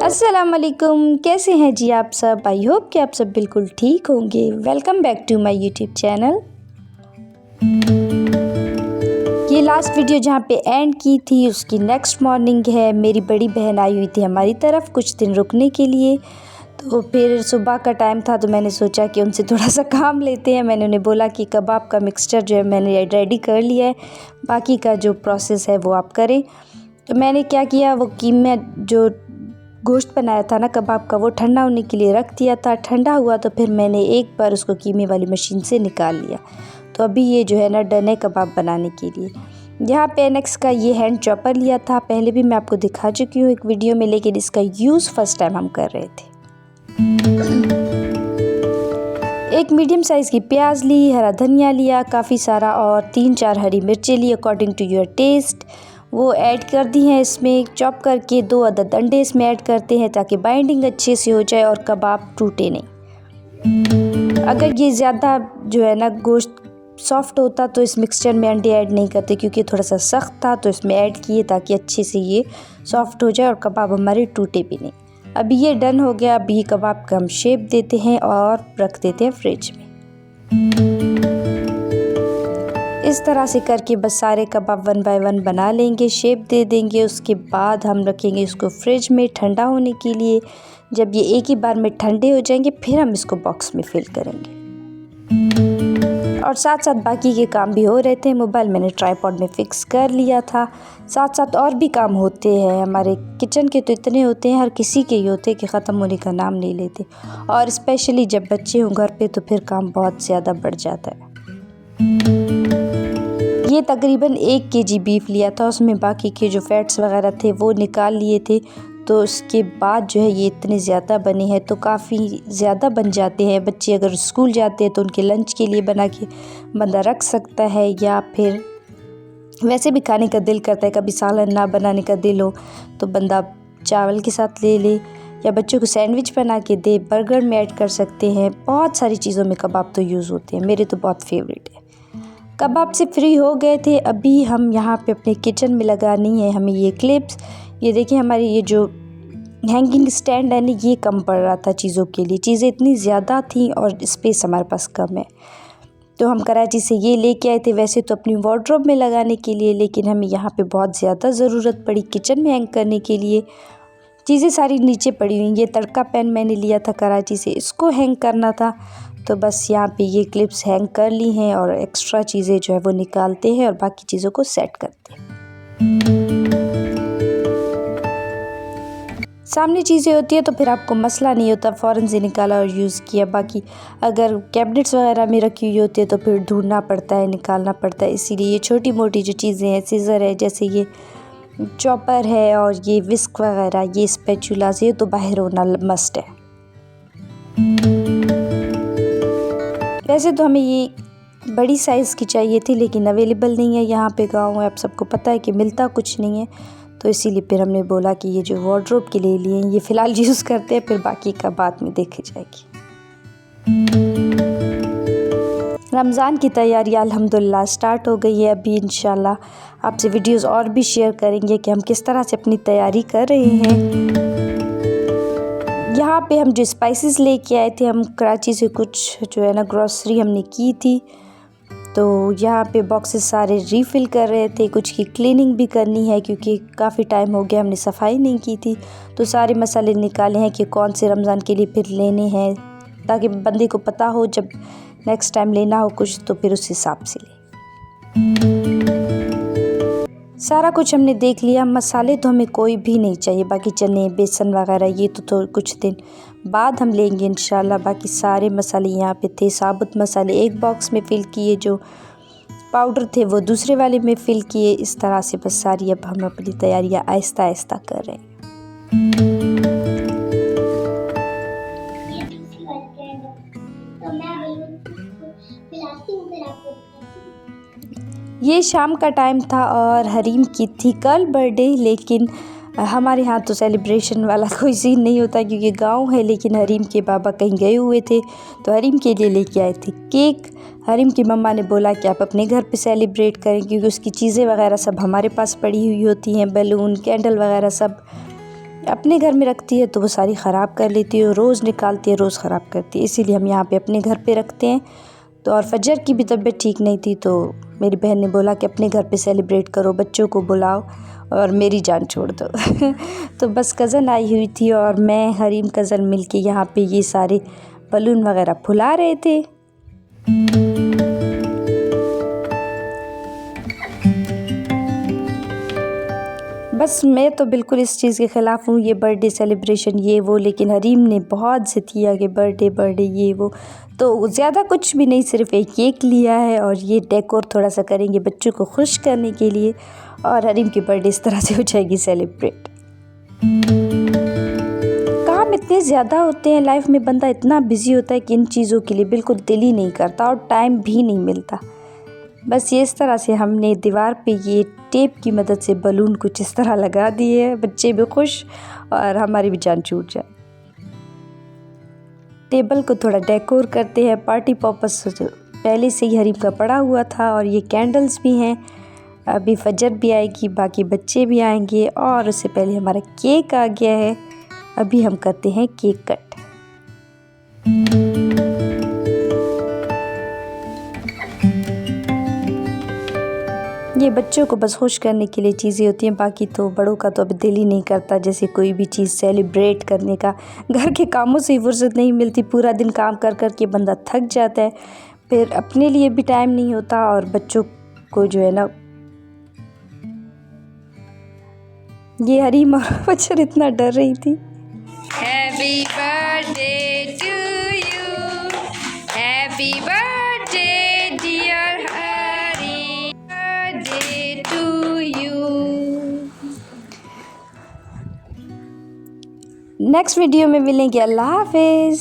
अस्सलाम वालेकुम, कैसे हैं जी आप सब। आई होप कि आप सब बिल्कुल ठीक होंगे। Welcome back to my YouTube channel. ये लास्ट वीडियो जहाँ पे एंड की थी उसकी नेक्स्ट मॉर्निंग है। मेरी बड़ी बहन आई हुई थी हमारी तरफ कुछ दिन रुकने के लिए, तो फिर सुबह का टाइम था तो मैंने सोचा कि उनसे थोड़ा सा काम लेते हैं। मैंने उन्हें बोला कि कबाब का मिक्सचर जो है मैंने रेडी कर लिया है, बाकी का जो प्रोसेस है वो आप करें। तो मैंने क्या किया, वो कीमा जो गोश्त बनाया था ना कबाब का, वो ठंडा होने के लिए रख दिया था। ठंडा हुआ तो फिर मैंने एक बार उसको कीमे वाली मशीन से निकाल लिया। तो अभी ये जो है ना डन है कबाब बनाने के लिए। यहाँ पे एनेक्स का ये हैंड चॉपर लिया था, पहले भी मैं आपको दिखा चुकी हूँ एक वीडियो में, लेकिन इसका यूज़ फर्स्ट टाइम हम कर रहे थे। एक मीडियम साइज़ की प्याज ली, हरा धनिया लिया काफ़ी सारा, और 3-4 हरी मिर्चें ली अकॉर्डिंग टू योर टेस्ट। वो ऐड कर दी हैं इसमें चॉप करके। 2 अदद अंडे इसमें ऐड करते हैं ताकि बाइंडिंग अच्छे से हो जाए और कबाब टूटे नहीं। अगर ये ज़्यादा जो है ना गोश्त सॉफ्ट होता तो इस मिक्सचर में अंडे ऐड नहीं करते, क्योंकि थोड़ा सा सख्त था तो इसमें ऐड किए ताकि अच्छे से ये सॉफ्ट हो जाए और कबाब हमारे टूटे भी नहीं। अभी ये डन हो गया। अभी ये कबाब का हम शेप देते हैं और रख देते हैं फ्रिज में। इस तरह से करके बस सारे कबाब 1 बाय 1 बना लेंगे, शेप दे देंगे। उसके बाद हम रखेंगे इसको फ्रिज में ठंडा होने के लिए। जब ये एक ही बार में ठंडे हो जाएंगे फिर हम इसको बॉक्स में फिल करेंगे। और साथ साथ बाकी के काम भी हो रहे थे। मोबाइल मैंने ट्राइपॉड में फ़िक्स कर लिया था। साथ साथ और भी काम होते हैं हमारे किचन के, तो इतने होते हैं, हर किसी के ही होते हैं कि ख़त्म होने का नाम नहीं लेते। और स्पेशली जब बच्चे हों घर पे तो फिर काम बहुत ज़्यादा बढ़ जाता है। ये तकरीबन 1 केजी बीफ लिया था, उसमें बाकी के जो फैट्स वगैरह थे वो निकाल लिए थे। तो उसके बाद जो है ये इतने ज़्यादा बने हैं, तो काफ़ी ज़्यादा बन जाते हैं। बच्चे अगर स्कूल जाते हैं तो उनके लंच के लिए बना के बंदा रख सकता है, या फिर वैसे भी खाने का दिल करता है, कभी सालन ना बनाने का दिल हो तो बंदा चावल के साथ ले ले, या बच्चों को सैंडविच बना के दे, बर्गर में ऐड कर सकते हैं। बहुत सारी चीज़ों में कबाब तो यूज़ होते हैं, मेरे तो बहुत फेवरेट है। कबाब से फ्री हो गए थे। अभी हम यहाँ पे अपने किचन में लगानी है हमें ये क्लिप्स। ये देखिए हमारी ये जो हैंगिंग स्टैंड है ना, ये कम पड़ रहा था चीज़ों के लिए। चीज़ें इतनी ज़्यादा थी और स्पेस हमारे पास कम है, तो हम कराची से ये लेके आए थे। वैसे तो अपनी वार्डरोब में लगाने के लिए, लेकिन हमें यहाँ पे बहुत ज़्यादा ज़रूरत पड़ी किचन में हैंग करने के लिए। चीज़ें सारी नीचे पड़ी हुई। ये तड़का पैन मैंने लिया था कराची से, इसको हैंग करना था। तो बस यहाँ पे ये क्लिप्स हैंग कर ली हैं और एक्स्ट्रा चीज़ें जो है वो निकालते हैं और बाकी चीज़ों को सेट करते हैं। सामने चीज़ें होती है तो फिर आपको मसला नहीं होता, फ़ौरन से निकाला और यूज़ किया। बाकी अगर कैबिनेट्स वगैरह में रखी हुई होती है तो फिर ढूंढना पड़ता है, निकालना पड़ता है। इसीलिए ये छोटी मोटी जो चीज़ें हैं, सीज़र है, जैसे ये चॉपर है और ये विस्क वगैरह, ये स्पैचुलास, ये तो बाहर होना मस्ट है। वैसे तो हमें ये बड़ी साइज़ की चाहिए थी, लेकिन अवेलेबल नहीं है यहाँ पे। गाँव है, आप सबको पता है कि मिलता कुछ नहीं है, तो इसीलिए फिर हमने बोला कि ये जो वार्डरोब के लिए लिए ये फ़िलहाल यूज़ करते हैं, फिर बाकी का बाद में देखी जाएगी। रमज़ान की तैयारी अल्हम्दुलिल्लाह स्टार्ट हो गई है। अभी इंशाल्लाह आपसे वीडियोस और भी शेयर करेंगे कि हम किस तरह से अपनी तैयारी कर रहे हैं। यहाँ पे हम जो स्पाइसेस लेके आए थे, हम कराची से कुछ जो है ना ग्रॉसरी हमने की थी, तो यहाँ पे बॉक्सेस सारे रीफ़िल कर रहे थे। कुछ की क्लीनिंग भी करनी है क्योंकि काफ़ी टाइम हो गया हमने सफाई नहीं की थी। तो सारे मसाले निकाले हैं कि कौन से रमज़ान के लिए फिर लेने हैं, ताकि बंदे को पता हो जब नेक्स्ट टाइम लेना हो कुछ तो फिर उस हिसाब से ले। सारा कुछ हमने देख लिया। मसाले तो हमें कोई भी नहीं चाहिए, बाकी चने बेसन वगैरह ये तो कुछ दिन बाद हम लेंगे इंशाल्लाह। बाकी सारे मसाले यहाँ पे थे। साबुत मसाले एक बॉक्स में फ़िल किए, जो पाउडर थे वो दूसरे वाले में फ़िल किए। इस तरह से बस सारी अब हम अपनी तैयारियाँ आहिस्ता आहिस्ता कर रहे हैं। ये शाम का टाइम था और हरीम की थी कल बर्थडे, लेकिन हमारे यहाँ तो सेलिब्रेशन वाला कोई सीन नहीं होता क्योंकि गांव है। लेकिन हरीम के बाबा कहीं गए हुए थे तो हरीम के लिए लेके आए थे केक। हरीम की मम्मा ने बोला कि आप अपने घर पे सेलिब्रेट करें, क्योंकि उसकी चीज़ें वगैरह सब हमारे पास पड़ी हुई होती हैं, बैलून, कैंडल वगैरह सब अपने घर में रखती है तो वो सारी ख़राब कर लेती है, रोज़ निकालती है, रोज़ ख़राब करती है, इसीलिए हम यहाँ पे अपने घर पे रखते हैं। तो और फजर की भी तबीयत ठीक नहीं थी, तो मेरी बहन ने बोला कि अपने घर पे सेलिब्रेट करो, बच्चों को बुलाओ और मेरी जान छोड़ दो। तो बस कज़न आई हुई थी और मैं, हरीम, कज़न मिल के यहाँ पे ये सारे बलून वगैरह फुला रहे थे। बस मैं तो बिल्कुल इस चीज़ के ख़िलाफ़ हूँ, ये बर्थडे सेलिब्रेशन ये वो, लेकिन हरीम ने बहुत ज़िद किया कि बर्थडे ये वो, तो ज़्यादा कुछ भी नहीं, सिर्फ़ एक केक लिया है और ये डेकोर थोड़ा सा करेंगे बच्चों को खुश करने के लिए, और हरीम की बर्थडे इस तरह से हो जाएगी सेलिब्रेट। काम इतने ज़्यादा होते हैं लाइफ में, बंदा इतना बिज़ी होता है कि इन चीज़ों के लिए बिल्कुल दिल ही नहीं करता और टाइम भी नहीं मिलता। बस ये इस तरह से हमने दीवार पे ये टेप की मदद से बलून कुछ इस तरह लगा दिए हैं, बच्चे भी खुश और हमारी भी जान छूट जाए। टेबल को थोड़ा डेकोर करते हैं, पार्टी पॉपर्स पहले से ही हरीम का पड़ा हुआ था और ये कैंडल्स भी हैं। अभी फजर भी आएगी, बाकी बच्चे भी आएंगे और उससे पहले हमारा केक आ गया है। अभी हम करते हैं केक कट। ये बच्चों को बस खुश करने के लिए चीज़ें होती हैं, बाकी तो बड़ों का तो अभी दिल ही नहीं करता जैसे कोई भी चीज़ सेलिब्रेट करने का। घर के कामों से ही फुर्सत नहीं मिलती, पूरा दिन काम कर कर के बंदा थक जाता है, फिर अपने लिए भी टाइम नहीं होता और बच्चों को जो है ना, ये हरीम और बच्चर इतना डर रही थी। Happy birthday to you, happy birthday dear Hari, birthday to you. Next video में मिलेंगे। अल्लाह हाफिज़।